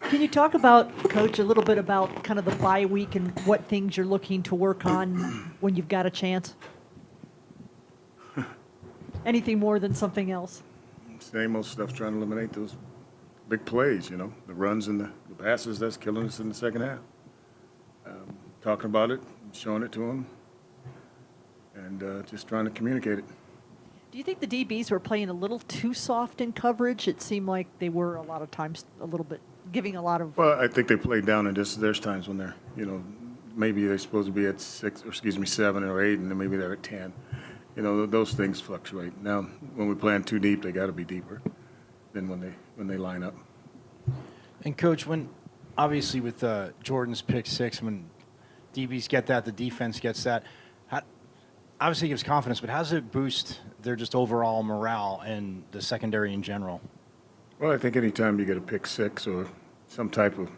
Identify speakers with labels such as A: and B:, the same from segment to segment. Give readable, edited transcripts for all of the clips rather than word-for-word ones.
A: Can you talk about, Coach, a little bit about kind of the bye week and what things you're looking to work on when you've got a chance? Anything more than something else?
B: Same old stuff, trying to eliminate those big plays, the runs and the passes that's killing us in the second half. Talking about it, showing it to them, and just trying to communicate it.
A: Do you think the DBs were playing a little too soft in coverage? It seemed like they were a lot of times a little bit giving a lot of.
B: Well, I think they played down, and there's times when they're, maybe they're supposed to be at 7 or 8, and then maybe they're at 10. Those things fluctuate. Now, when we plan too deep, they got to be deeper than when they line up.
C: And Coach, when obviously with Jordan's pick six, when DBs get that, the defense gets that. Obviously, it gives confidence, but how does it boost their just overall morale and the secondary in general?
B: Well, I think anytime you get a pick six or some type of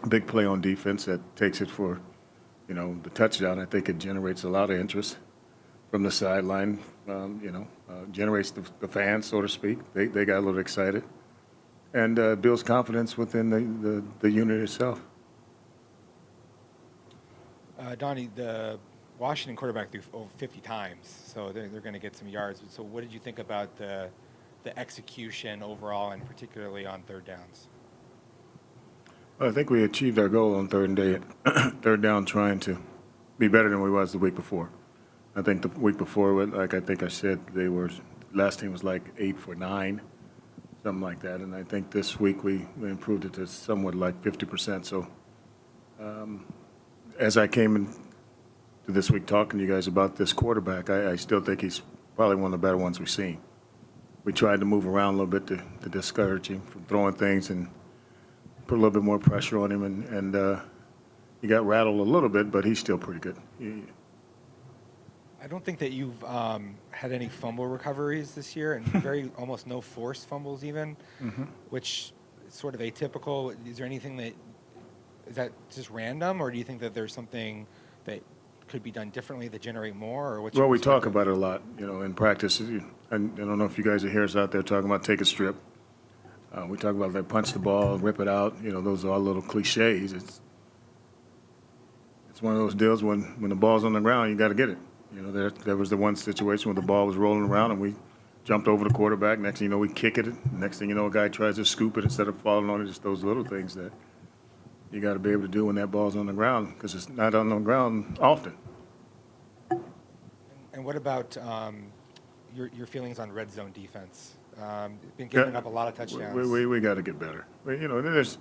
B: big play on defense that takes it for, the touchdown, I think it generates a lot of interest from the sideline. Generates the fans, so to speak. They got a little excited, and builds confidence within the unit itself.
D: Donnie, the Washington quarterback threw over 50 times, so they're going to get some yards. So what did you think about the execution overall, and particularly on third downs?
B: Well, I think we achieved our goal on third down, trying to be better than we was the week before. I think the week before, like I think I said, last team was like 8 for 9, something like that. And I think this week we improved it to somewhat like 50%. So as I came in to this week talking to you guys about this quarterback, I still think he's probably one of the better ones we've seen. We tried to move around a little bit to discourage him from throwing things and put a little bit more pressure on him, and he got rattled a little bit, but he's still pretty good.
D: I don't think that you've had any fumble recoveries this year, and almost no forced fumbles even, which is sort of atypical. Is there anything is that just random, or do you think that there's something that could be done differently to generate more? Or
B: well, we talk about it a lot, in practice. And I don't know if you guys are here out there talking about take a strip. We talk about they punch the ball, rip it out. Those are all little cliches. It's one of those deals when the ball's on the ground, you got to get it. There was the one situation where the ball was rolling around and we jumped over the quarterback. Next thing you know, we kick it. Next thing you know, a guy tries to scoop it instead of falling on it. Just those little things that you got to be able to do when that ball's on the ground, because it's not on the ground often.
D: And what about your feelings on red zone defense? Been giving up a lot of touchdowns.
B: We got to get better. There's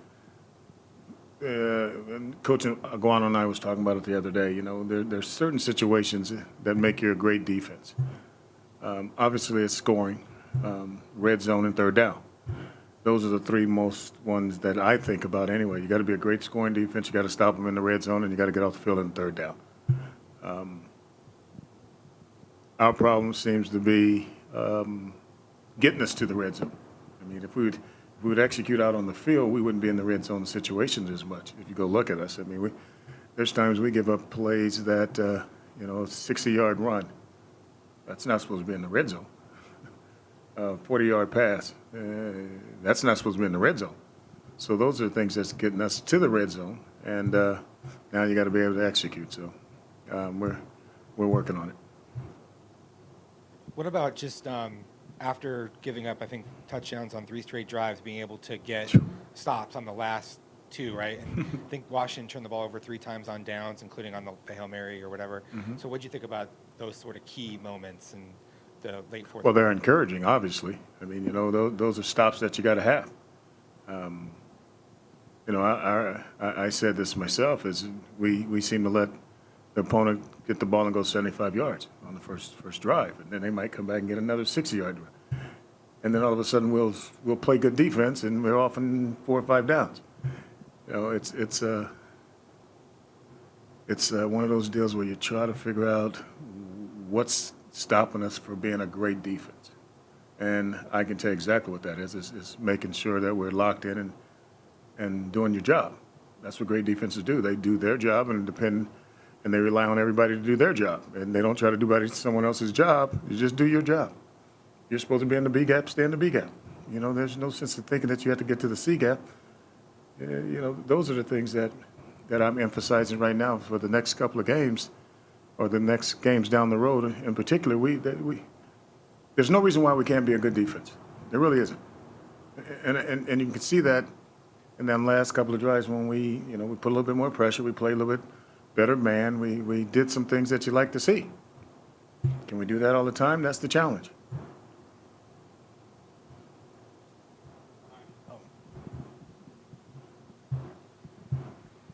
B: Coach Aguano and I was talking about it the other day. There's certain situations that make you a great defense. Obviously, it's scoring, red zone, and third down. Those are the three most ones that I think about anyway. You got to be a great scoring defense. You got to stop them in the red zone, and you got to get off the field in the third down. Our problem seems to be getting us to the red zone. I mean, if we would execute out on the field, we wouldn't be in the red zone situations as much. If you go look at us, I mean, there's times we give up plays that, a 60-yard run. That's not supposed to be in the red zone. 40-yard pass, that's not supposed to be in the red zone. So those are things that's getting us to the red zone, and now you got to be able to execute. So we're working on it.
D: What about just after giving up, I think, touchdowns on 3 straight drives, being able to get stops on the last 2, right? And I think Washington turned the ball over 3 times on downs, including on the Hail Mary or whatever. So what do you think about those sort of key moments in the late fourth?
B: Well, they're encouraging, obviously. I mean, those are stops that you got to have. I said this myself, is we seem to let the opponent get the ball and go 75 yards on the first drive, and then they might come back and get another 60-yard drive. And then all of a sudden we'll play good defense, and we're off in 4 or 5 downs. It's one of those deals where you try to figure out what's stopping us from being a great defense. And I can tell you exactly what that is. It's making sure that we're locked in and doing your job. That's what great defenses do. They do their job and they rely on everybody to do their job. And they don't try to do someone else's job. You just do your job. You're supposed to be in the B gap, stay in the B gap. There's no sense in thinking that you have to get to the C gap. those are the things that I'm emphasizing right now for the next couple of games, or the next games down the road. In particular, there's no reason why we can't be a good defense. There really isn't. And you can see that in them last couple of drives when we put a little bit more pressure, we played a little bit better man, we did some things that you like to see. Can we do that all the time? That's the challenge.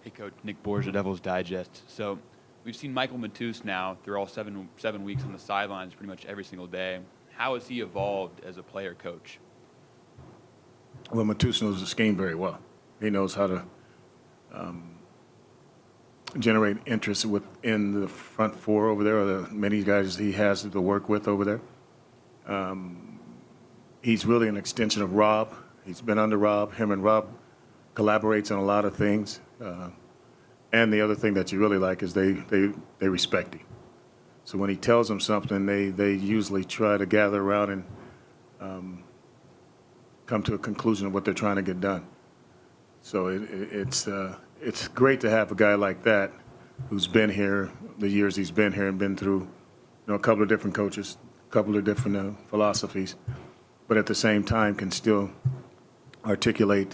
E: Hey, Coach. Nick Borgia, Devil's Digest. So we've seen Michael Matias now through all seven weeks on the sidelines pretty much every single day. How has he evolved as a player coach?
B: Well, Matias knows the scheme very well. He knows how to generate interest within the front four over there, or the many guys he has to work with over there. He's really an extension of Rob. He's been under Rob. Him and Rob collaborates on a lot of things. And the other thing that you really like is they respect him. So when he tells them something, they usually try to gather around and come to a conclusion of what they're trying to get done. So it's great to have a guy like that who's been here the years he's been here and been through a couple of different coaches, a couple of different philosophies, but at the same time can still articulate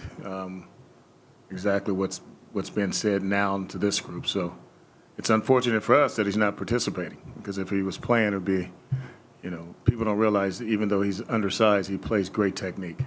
B: exactly what's been said now to this group. So it's unfortunate for us that he's not participating, because if he was playing, it would be, people don't realize that even though he's undersized, he plays great technique.